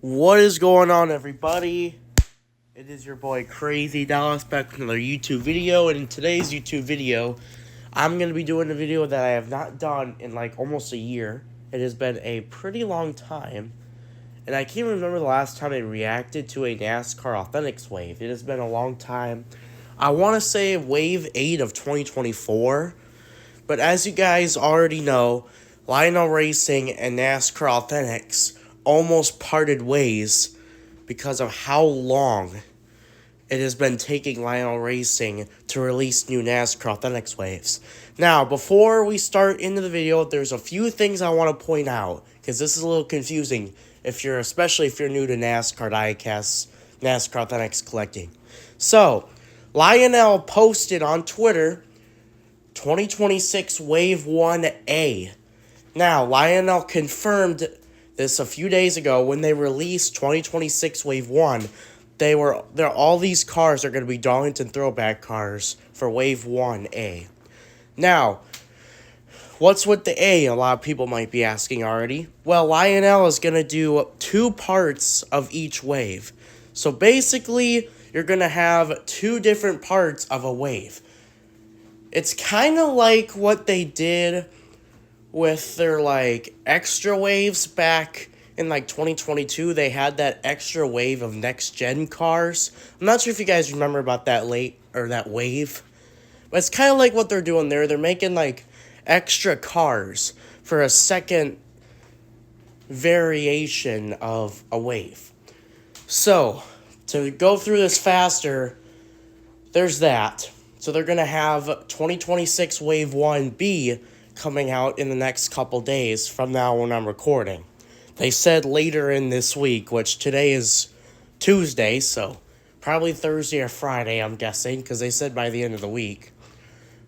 What is going on, everybody? It is your boy Crazy Dallas back with another YouTube video, and in today's YouTube video, I'm going to be doing a video that I have not done in like almost a year. It has been a pretty long time, and I can't remember the last time I reacted to a NASCAR Authentics wave. It has been a long time. I want to say Wave 8 of 2024, but as you guys already know, Lionel Racing and NASCAR Authentics almost parted ways because of how long it has been taking Lionel Racing to release new NASCAR Authentics waves. Now, before we start into the video, there's a few things I want to point out, because this is a little confusing, especially if you're new to NASCAR diecasts, NASCAR Authentics collecting. So, Lionel posted on Twitter 2026 Wave 1A. Now, Lionel confirmed this a few days ago when they released 2026 Wave 1. All these cars are going to be Darlington throwback cars for Wave 1A. Now, what's with the A? A lot of people might be asking already. Well, Lionel is going to do 2 parts of each wave. So basically, you're going to have 2 different parts of a wave. It's kind of like what they did with their extra waves back in 2022. They had that extra wave of next gen cars. I'm not sure if you guys remember about that wave, but it's kind of like what they're doing there. They're making extra cars for a second variation of a wave. So to go through this faster, there's that. So they're gonna have 2026 Wave 1B coming out in the next couple days from now when I'm recording. They said later in this week, which today is Tuesday, so probably Thursday or Friday, I'm guessing, because they said by the end of the week.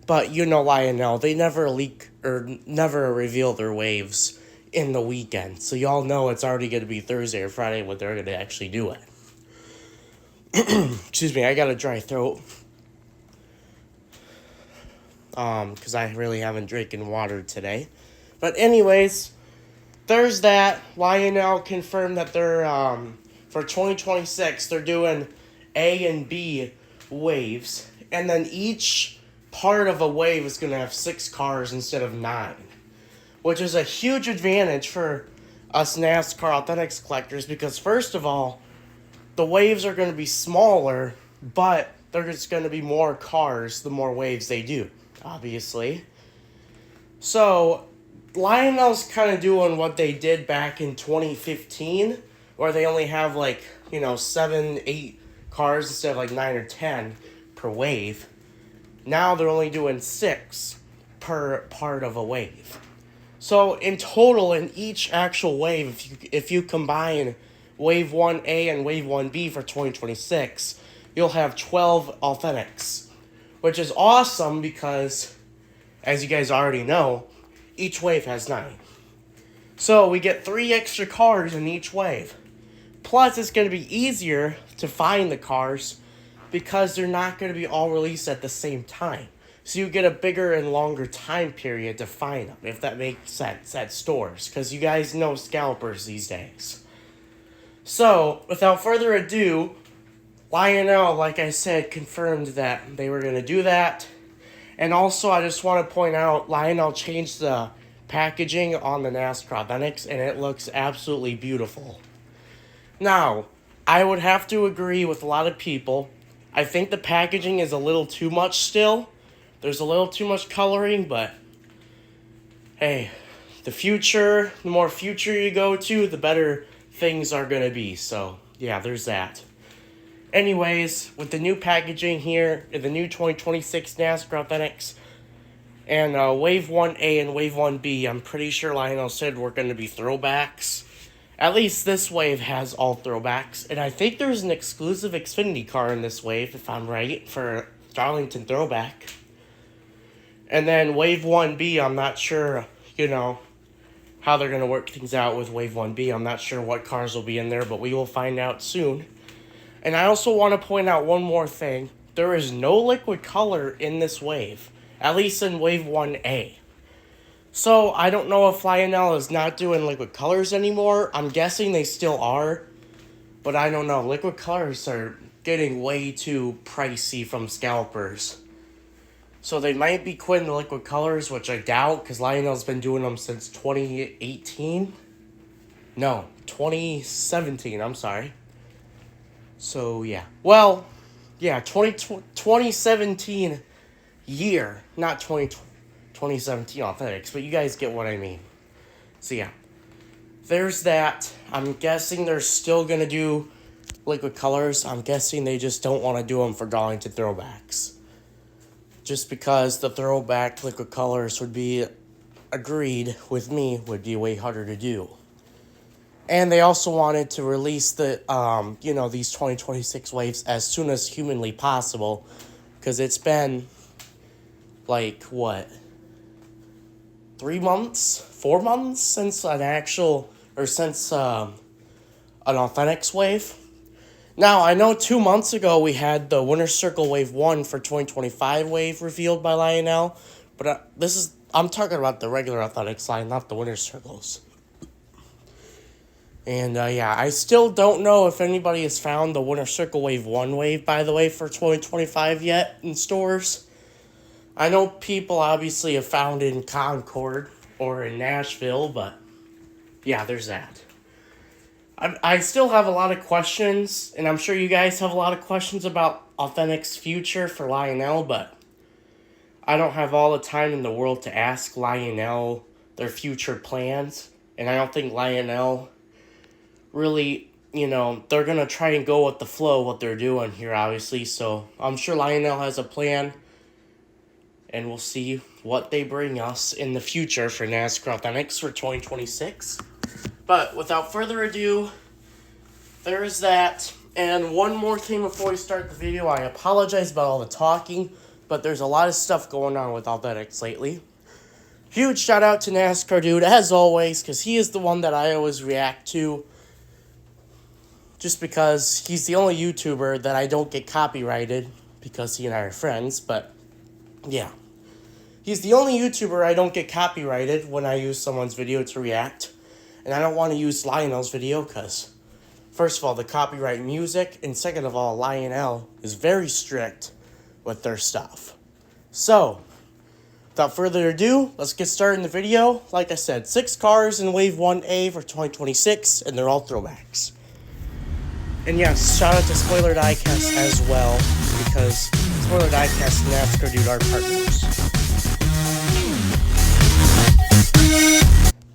But you know Lionel, they never leak or never reveal their waves in the weekend, so y'all know it's already going to be Thursday or Friday when they're going to actually do it. Excuse me, I got a dry throat. Because I really haven't drinking water today. But anyways, there's that. Lionel confirmed that they're, for 2026, they're doing A and B waves. And then each part of a wave is going to have 6 cars instead of 9. Which is a huge advantage for us NASCAR Authentics collectors, because first of all, the waves are going to be smaller, but there's going to be more cars the more waves they do, obviously. So, Lionel's kind of doing what they did back in 2015, where they only have 7, 8 cars instead of 9 or 10 per wave. Now they're only doing 6 per part of a wave. So in total, in each actual wave, if you combine Wave 1A and Wave 1B for 2026, you'll have 12 Authentics, which is awesome because, as you guys already know, each wave has 9. So we get 3 extra cars in each wave. Plus, it's going to be easier to find the cars because they're not going to be all released at the same time. So you get a bigger and longer time period to find them, if that makes sense, at stores. Because you guys know scalpers these days. So, without further ado, Lionel, like I said, confirmed that they were going to do that. And also, I just want to point out, Lionel changed the packaging on the NASCAR Authentics, and it looks absolutely beautiful. Now, I would have to agree with a lot of people. I think the packaging is a little too much still. There's a little too much coloring, but hey, the more future you go to, the better things are going to be. So, yeah, there's that. Anyways, with the new packaging here, the new 2026 NASCAR Authentics, and Wave 1A and Wave 1B, I'm pretty sure Lionel said we're going to be throwbacks. At least this wave has all throwbacks, and I think there's an exclusive Xfinity car in this wave, if I'm right, for Darlington throwback. And then Wave 1B, I'm not sure, how they're going to work things out with Wave 1B. I'm not sure what cars will be in there, but we will find out soon. And I also want to point out one more thing. There is no liquid color in this wave, at least in Wave 1A. So I don't know if Lionel is not doing liquid colors anymore. I'm guessing they still are, But I don't know. Liquid colors are getting way too pricey from scalpers. So they might be quitting the liquid colors, which I doubt, because Lionel's been doing them since 2018. No, 2017, I'm sorry. So, yeah. Well, yeah, 2017 year, not 2017 Authentics, but you guys get what I mean. So, yeah. There's that. I'm guessing they're still going to do liquid colors. I'm guessing they just don't want to do them for Darlington throwbacks. Just because the throwback liquid colors would be, agreed with me, would be way harder to do. And they also wanted to release the, these 2026 waves as soon as humanly possible. Because it's been, 3 months? 4 months since since an Authentics wave. Now, I know 2 months ago we had the Winner's Circle Wave 1 for 2025 wave revealed by Lionel. But I'm talking about the regular Authentics line, not the Winner's Circles. And, I still don't know if anybody has found the Winner's Circle Wave 1 wave, by the way, for 2025 yet in stores. I know people obviously have found it in Concord or in Nashville, but yeah, there's that. I still have a lot of questions, and I'm sure you guys have a lot of questions about Authentic's future for Lionel, but I don't have all the time in the world to ask Lionel their future plans, and I don't think Lionel really, they're going to try and go with the flow, what they're doing here, obviously, so I'm sure Lionel has a plan, and we'll see what they bring us in the future for NASCAR Authentics for 2026. But without further ado, there's that. And one more thing before we start the video. I apologize about all the talking, but there's a lot of stuff going on with Authentics lately. Huge shout out to NASCAR Dude, as always, because he is the one that I always react to. Just because he's the only YouTuber that I don't get copyrighted, because he and I are friends, but yeah. He's the only YouTuber I don't get copyrighted when I use someone's video to react. And I don't want to use Lionel's video because, first of all, the copyright music, and second of all, Lionel is very strict with their stuff. So, without further ado, let's get started in the video. Like I said, 6 cars in Wave 1A for 2026, and they're all throwbacks. And yes, shout out to Spoiler Diecast as well, because Spoiler Diecast and NASCAR Dude are partners.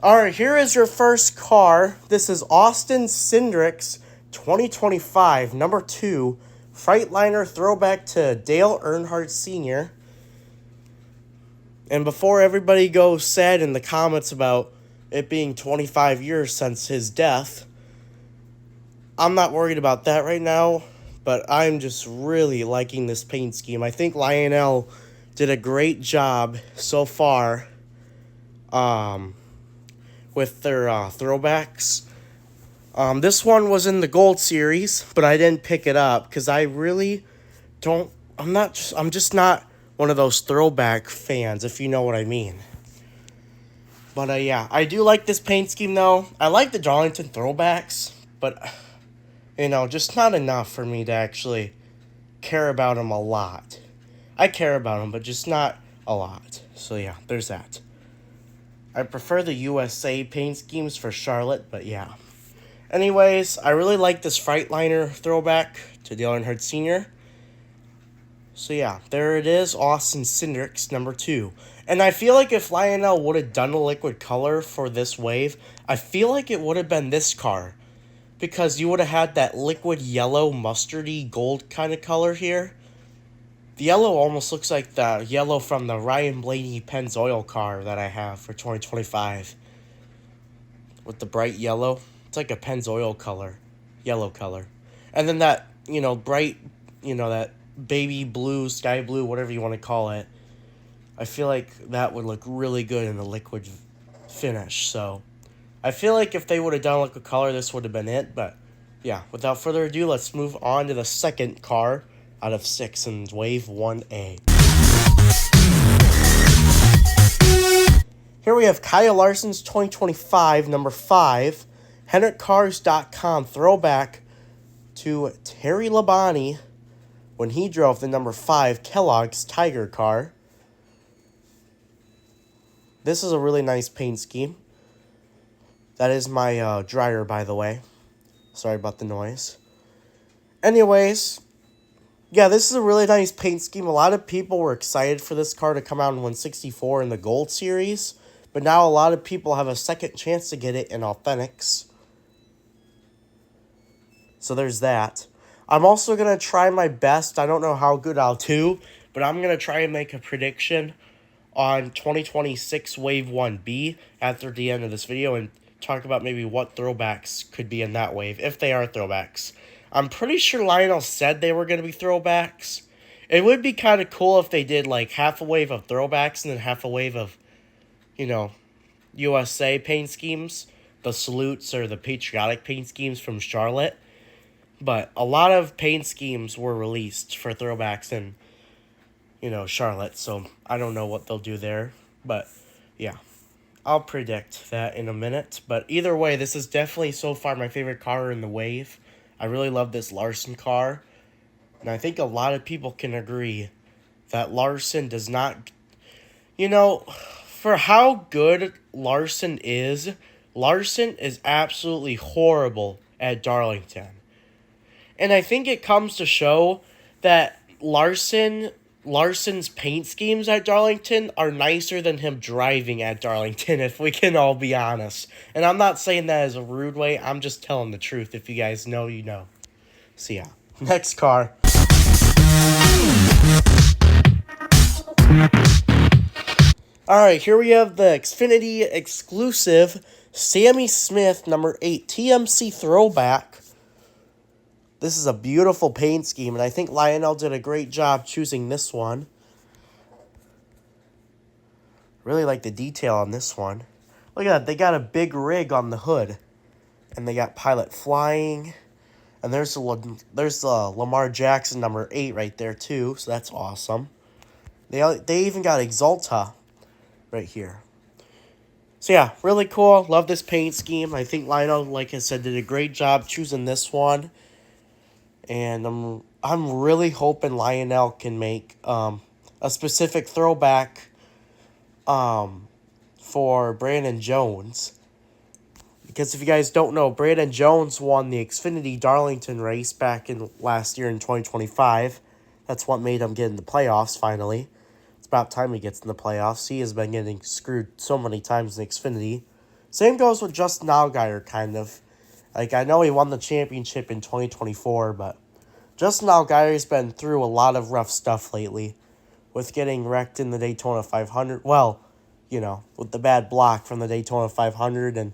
Alright, here is your first car. This is Austin Cindric's 2025 number 2 Freightliner throwback to Dale Earnhardt Sr. And before everybody goes sad in the comments about it being 25 years since his death, I'm not worried about that right now, but I'm just really liking this paint scheme. I think Lionel did a great job so far with their throwbacks. This one was in the Gold Series, but I didn't pick it up because I really don't, I'm just not one of those throwback fans, if you know what I mean. But yeah, I do like this paint scheme though. I like the Darlington throwbacks, but just not enough for me to actually care about them a lot. I care about them, but just not a lot. So yeah, there's that. I prefer the USA paint schemes for Charlotte, but yeah. Anyways, I really like this Freightliner throwback to Dale Earnhardt Sr. So yeah, there it is, Austin Cindric's number 2. And I feel like if Lionel would have done a liquid color for this wave, I feel like it would have been this car. Because you would have had that liquid yellow, mustardy, gold kind of color here. The yellow almost looks like the yellow from the Ryan Blaney Pennzoil car that I have for 2025. With the bright yellow. It's like a Pennzoil color. Yellow color. And then that, bright, that baby blue, sky blue, whatever you want to call it. I feel like that would look really good in the liquid finish. So, I feel like if they would have done liquid color, this would have been it. But, yeah, without further ado, let's move on to the second car out of 6 in Wave 1A. Here we have Kyle Larson's 2025 number 5 HendrickCars.com throwback to Terry Labonte when he drove the number 5 Kellogg's Tiger car. This is a really nice paint scheme. That is my dryer, by the way. Sorry about the noise. Anyways, yeah, this is a really nice paint scheme. A lot of people were excited for this car to come out in 164 in the Gold Series, but now a lot of people have a second chance to get it in Authentics. So there's that. I'm also going to try my best. I don't know how good I'll do, but I'm going to try and make a prediction on 2026 Wave 1B after the end of this video and talk about maybe what throwbacks could be in that wave, if they are throwbacks. I'm pretty sure Lionel said they were going to be throwbacks. It would be kind of cool if they did like half a wave of throwbacks and then half a wave of, USA paint schemes. The salutes or the patriotic paint schemes from Charlotte. But a lot of paint schemes were released for throwbacks in, Charlotte. So I don't know what they'll do there. But, yeah. I'll predict that in a minute. But either way, this is definitely so far my favorite car in the wave. I really love this Larson car. And I think a lot of people can agree that Larson does not... for how good Larson is absolutely horrible at Darlington. And I think it comes to show that Larson's paint schemes at Darlington are nicer than him driving at Darlington, if we can all be honest. And I'm not saying that as a rude way, I'm just telling the truth. If you guys know, you know. So yeah, next car. Alright, here we have the Xfinity exclusive Sammy Smith number 8 TMC Throwback. This is a beautiful paint scheme, and I think Lionel did a great job choosing this one. Really like the detail on this one. Look at that, they got a big rig on the hood. And they got Pilot Flying. And there's the Lamar Jackson number 8 right there too, so that's awesome. They even got Exalta right here. So yeah, really cool. Love this paint scheme. I think Lionel, like I said, did a great job choosing this one. And I'm really hoping Lionel can make a specific throwback for Brandon Jones. Because if you guys don't know, Brandon Jones won the Xfinity Darlington race back in last year in 2025. That's what made him get in the playoffs finally. It's about time he gets in the playoffs. He has been getting screwed so many times in Xfinity. Same goes with Justin Allgaier, kind of. Like, I know he won the championship in 2024, but Justin Allgaier's been through a lot of rough stuff lately with getting wrecked in the Daytona 500. Well, with the bad block from the Daytona 500 and,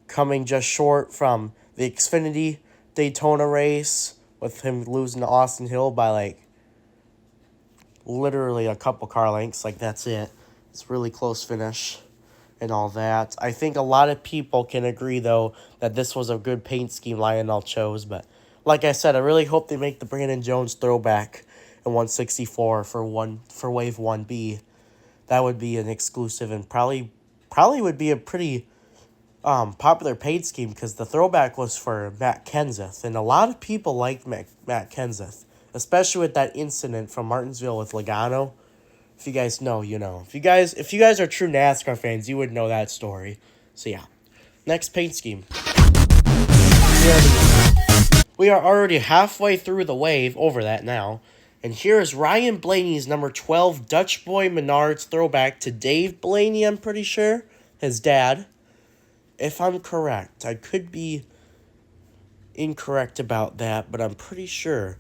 coming just short from the Xfinity Daytona race with him losing to Austin Hill by, literally a couple car lengths. That's it. It's a really close finish. And all that. I think a lot of people can agree, though, that this was a good paint scheme Lionel chose. But like I said, I really hope they make the Brandon Jones throwback in 164 for Wave 1B. That would be an exclusive and probably would be a pretty popular paint scheme because the throwback was for Matt Kenseth. And a lot of people liked Matt Kenseth, especially with that incident from Martinsville with Logano. If you guys know, you know. If you guys are true NASCAR fans, you would know that story. So yeah. Next paint scheme. We are already halfway through the wave, over that now. And here is Ryan Blaney's number 12 Dutch Boy Menards throwback to Dave Blaney, I'm pretty sure. His dad. If I'm correct. I could be incorrect about that, but I'm pretty sure.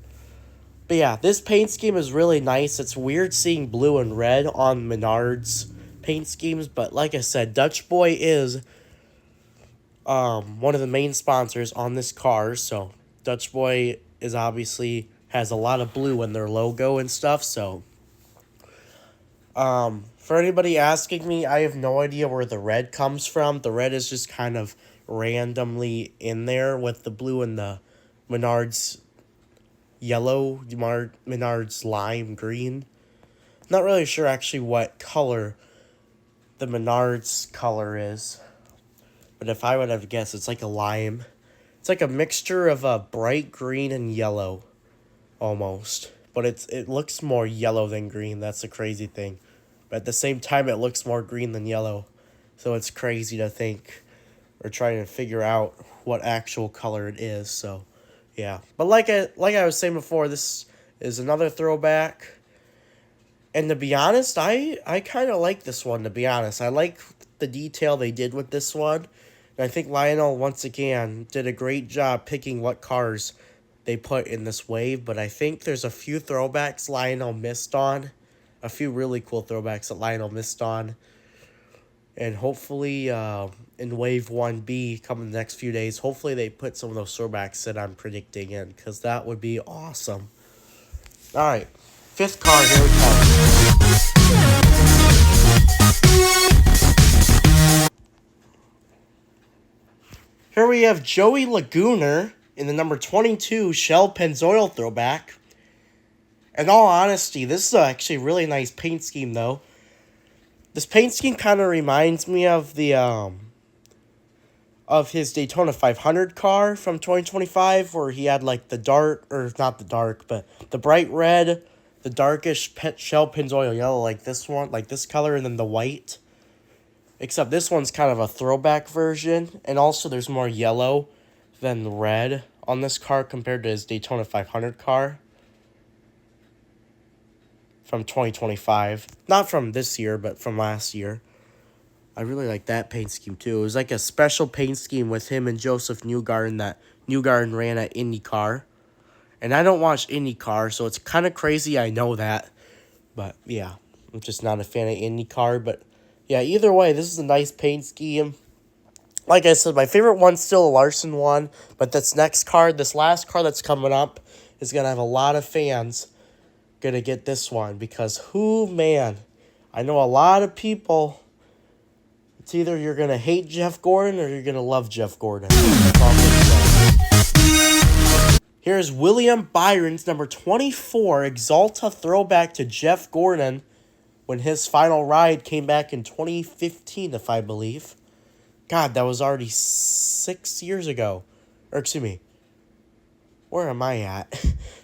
But yeah, this paint scheme is really nice. It's weird seeing blue and red on Menards paint schemes, but like I said, Dutch Boy is one of the main sponsors on this car, so Dutch Boy is obviously has a lot of blue in their logo and stuff, so for anybody asking me, I have no idea where the red comes from. The red is just kind of randomly in there with the blue and the Menards yellow, Menards lime green. Not really sure actually what color the Menards color is. But if I would have guessed, it's like a lime. It's like a mixture of a bright green and yellow, almost. But it looks more yellow than green. That's the crazy thing. But at the same time, it looks more green than yellow. So it's crazy to think or try to figure out what actual color it is. So, yeah. But like I was saying before, this is another throwback. And to be honest, I kind of like this one, to be honest. I like the detail they did with this one. And I think Lionel, once again, did a great job picking what cars they put in this wave. But I think there's a few throwbacks Lionel missed on. A few really cool throwbacks that Lionel missed on. And hopefully in Wave 1B coming the next few days, hopefully they put some of those throwbacks that I'm predicting in. Because that would be awesome. All right. Fifth car, here it comes. Here we have Joey Laguna in the number 22 Shell Pennzoil throwback. In all honesty, this is actually a really nice paint scheme, though. This paint scheme kind of reminds me of the of his Daytona 500 car from 2025, where he had like the dark, or not the dark, but the bright red, the darkish Shell Pennzoil yellow, like this one, like this color, and then the white. Except this one's kind of a throwback version, and also there's more yellow than red on this car compared to his Daytona 500 car from 2025. Not from this year, but from last year. I really like that paint scheme too. It was like a special paint scheme with him and Joseph Newgarden that Newgarden ran at IndyCar. And I don't watch IndyCar, so it's kind of crazy, I know that. But yeah, I'm just not a fan of IndyCar. But yeah, either way, this is a nice paint scheme. Like I said, my favorite one's still a Larson one. But this last car that's coming up, is going to have a lot of fans going to get this one. Because man, I know a lot of people. It's either you're going to hate Jeff Gordon or you're going to love Jeff Gordon. Here's William Byron's number 24 Exalta throwback to Jeff Gordon when his final ride came back in 2015, if I believe. God, that was already 6 years ago. Or excuse me. Where am I at?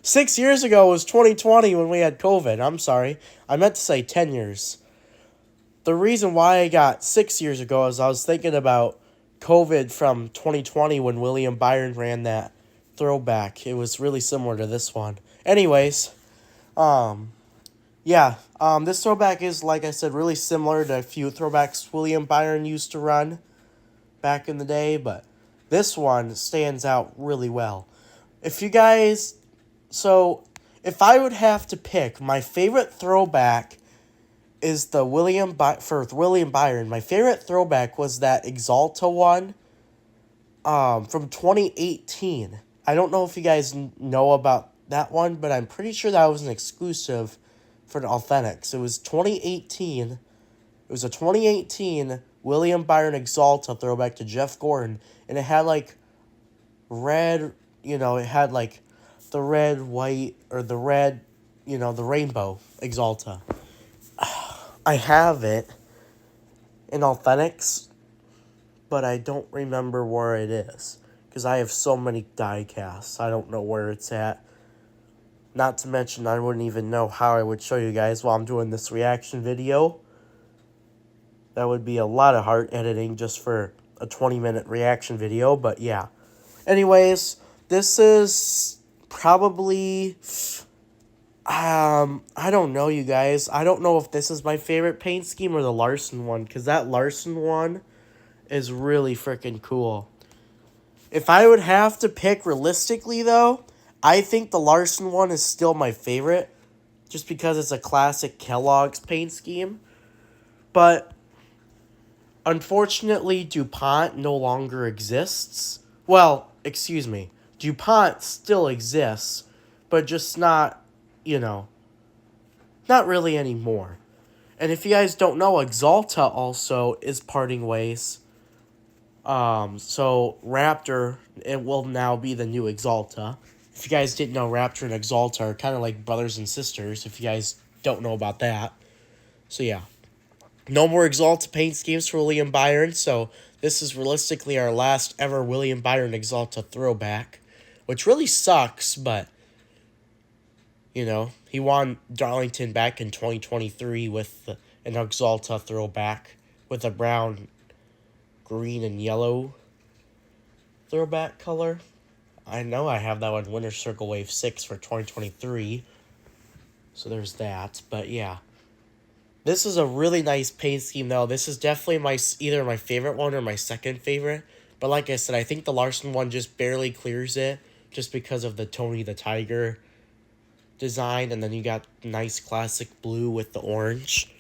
6 years ago was 2020 when we had COVID. I'm sorry. I meant to say 10 years. The reason why I got 6 years ago is I was thinking about COVID from 2020 when William Byron ran that throwback. It was really similar to this one. Anyways, this throwback is, like I said, really similar to a few throwbacks William Byron used to run back in the day, but this one stands out really well. If I would have to pick my favorite throwback is the William Byron. My favorite throwback was that Exalta one from 2018. I don't know if you guys know about that one, but I'm pretty sure that was an exclusive for the Authentics. It was 2018. It was a 2018 William Byron Exalta throwback to Jeff Gordon, and it had like red, it had like the red, white, or the red, the rainbow Exalta. I have it in Authentics, but I don't remember where it is because I have so many die casts. I don't know where it's at. Not to mention, I wouldn't even know how I would show you guys while I'm doing this reaction video. That would be a lot of hard editing just for a 20-minute reaction video, but yeah. Anyways, this is probably... I don't know, you guys. I don't know if this is my favorite paint scheme or the Larson one, because that Larson one is really freaking cool. If I would have to pick realistically, though, I think the Larson one is still my favorite, just because it's a classic Kellogg's paint scheme. But, unfortunately, DuPont no longer exists. Well, excuse me. DuPont still exists, but just not... not really anymore. And if you guys don't know, Exalta also is parting ways. So Raptor, it will now be the new Exalta. If you guys didn't know, Raptor and Exalta are kind of like brothers and sisters, if you guys don't know about that. So yeah. No more Exalta paint schemes for William Byron, so this is realistically our last ever William Byron Exalta throwback, which really sucks, but, he won Darlington back in 2023 with an Exalta throwback with a brown, green, and yellow throwback color. I know I have that one, Winter Circle Wave 6 for 2023, so there's that, but yeah. This is a really nice paint scheme, though. This is definitely either my favorite one or my second favorite. But like I said, I think the Larson one just barely clears it just because of the Tony the Tiger design. And then you got nice classic blue with the orange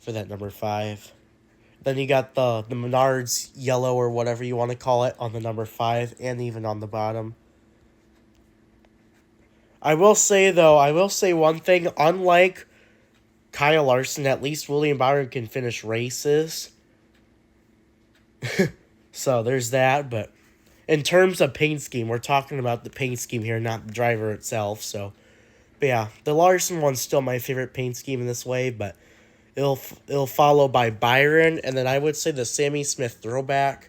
for that number 5. Then you got the Menards yellow or whatever you want to call it on the number 5 and even on the bottom. I will say one thing. Unlike Kyle Larson, at least William Byron can finish races. So there's that, but in terms of paint scheme, we're talking about the paint scheme here, not the driver itself. But yeah, the Larson one's still my favorite paint scheme in this wave, but it'll follow by Byron, and then I would say the Sammy Smith throwback,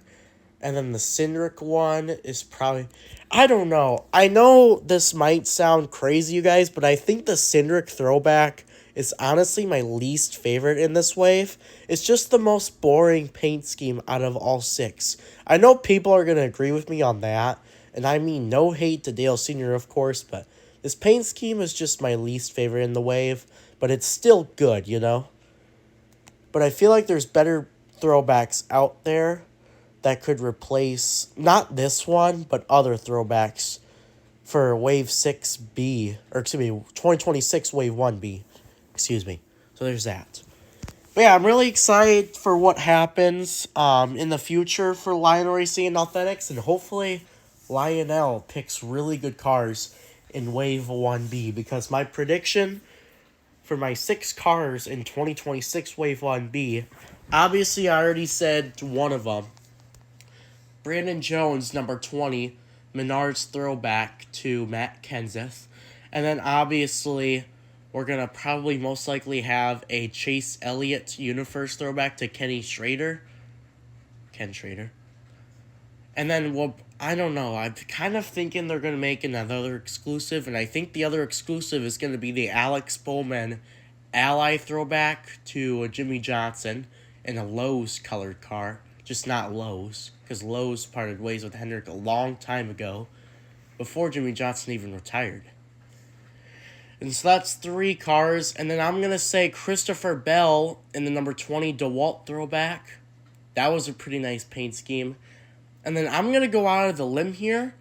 and then the Cindric one is probably, I don't know. I know this might sound crazy, you guys, but I think the Cindric throwback is honestly my least favorite in this wave. It's just the most boring paint scheme out of all 6. I know people are going to agree with me on that, and I mean no hate to Dale Sr., of course, but this paint scheme is just my least favorite in the wave, but it's still good, But I feel like there's better throwbacks out there that could replace, not this one, but other throwbacks for Wave 6B, or excuse me, 2026 Wave 1B. Excuse me. So there's that. But yeah, I'm really excited for what happens in the future for Lionel Racing and Authentics, and hopefully Lionel picks really good cars in Wave 1B, because my prediction for my 6 cars in 2026 Wave 1B, obviously I already said one of them. Brandon Jones, number 20, Menards throwback to Matt Kenseth. And then obviously we're going to probably most likely have a Chase Elliott Universe throwback to Ken Schrader. And then, I don't know. I'm kind of thinking they're going to make another exclusive. And I think the other exclusive is going to be the Alex Bowman Ally throwback to Jimmy Johnson in a Lowe's colored car. Just not Lowe's, because Lowe's parted ways with Hendrick a long time ago, before Jimmy Johnson even retired. And so that's 3 cars. And then I'm going to say Christopher Bell in the number 20 DeWalt throwback. That was a pretty nice paint scheme. And then I'm going to go out of the limb here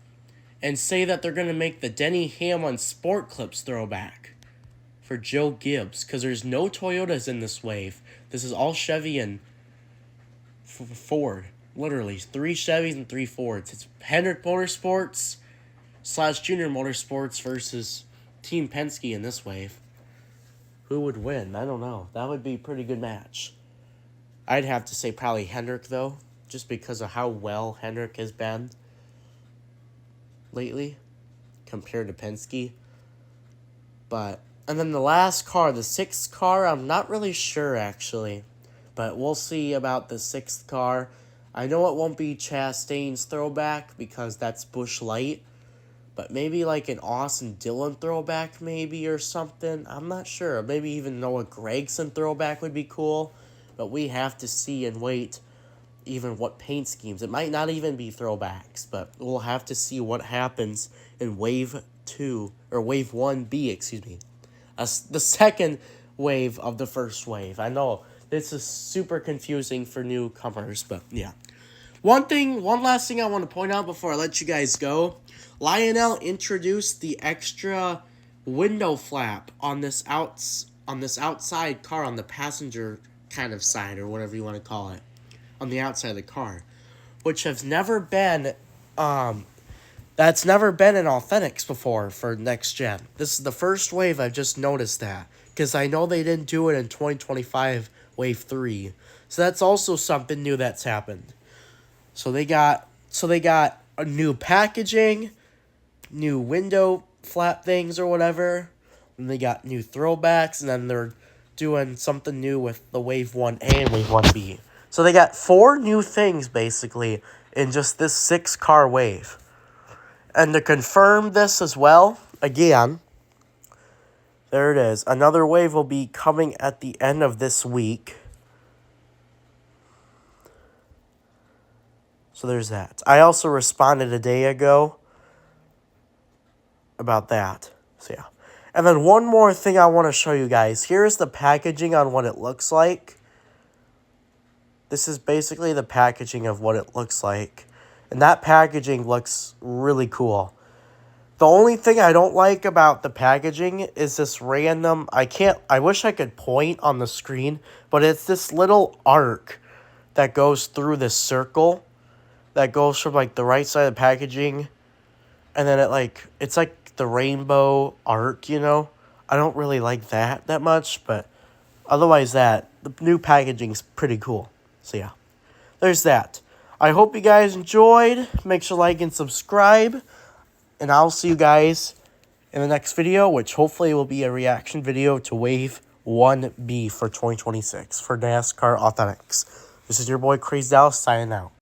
and say that they're going to make the Denny Hamlin Sport Clips throwback for Joe Gibbs, because there's no Toyotas in this wave. This is all Chevy and Ford. Literally, 3 Chevys and 3 Fords. It's Hendrick Motorsports / Junior Motorsports versus Team Penske in this wave. Who would win? I don't know. That would be a pretty good match. I'd have to say probably Hendrick, though, just because of how well Hendrick has been lately compared to Penske. And then the last car, the 6th car, I'm not really sure, actually. But we'll see about the 6th car. I know it won't be Chastain's throwback because that's Busch Light. But maybe like an Austin Dillon throwback maybe or something. I'm not sure. Maybe even Noah Gragson throwback would be cool. But we have to see and wait even what paint schemes. It might not even be throwbacks. But we'll have to see what happens in Wave 2. Or Wave 1B, excuse me. The second wave of the first wave. I know this is super confusing for newcomers. But yeah. One last thing I want to point out before I let you guys go. Lionel introduced the extra window flap on this outside car, on the passenger kind of side, or whatever you want to call it, on the outside of the car, which has never been that's never been in Authentics before for next gen. This is the first wave I've just noticed that, because I know they didn't do it in 2025 Wave 3. So that's also something new that's happened. So they got a new packaging, new window flap things or whatever, and they got new throwbacks, and then they're doing something new with the Wave 1A and Wave 1B. So they got 4 new things, basically, in just this 6-car wave. And to confirm this as well, again, there it is. Another wave will be coming at the end of this week. So there's that. I also responded a day ago about that. So yeah. And then one more thing I want to show you guys. Here's the packaging on what it looks like. This is basically the packaging of what it looks like. And that packaging looks really cool. The only thing I don't like about the packaging is this random, I wish I could point on the screen, but it's this little arc that goes through this circle that goes from like the right side of the packaging, and then it's like the rainbow arc, you know? I don't really like that much, but otherwise the new packaging's pretty cool. So yeah, there's that. I hope you guys enjoyed. Make sure to like and subscribe. And I'll see you guys in the next video, which hopefully will be a reaction video to Wave 1B for 2026 for NASCAR Authentics. This is your boy Crazy Dallas signing out.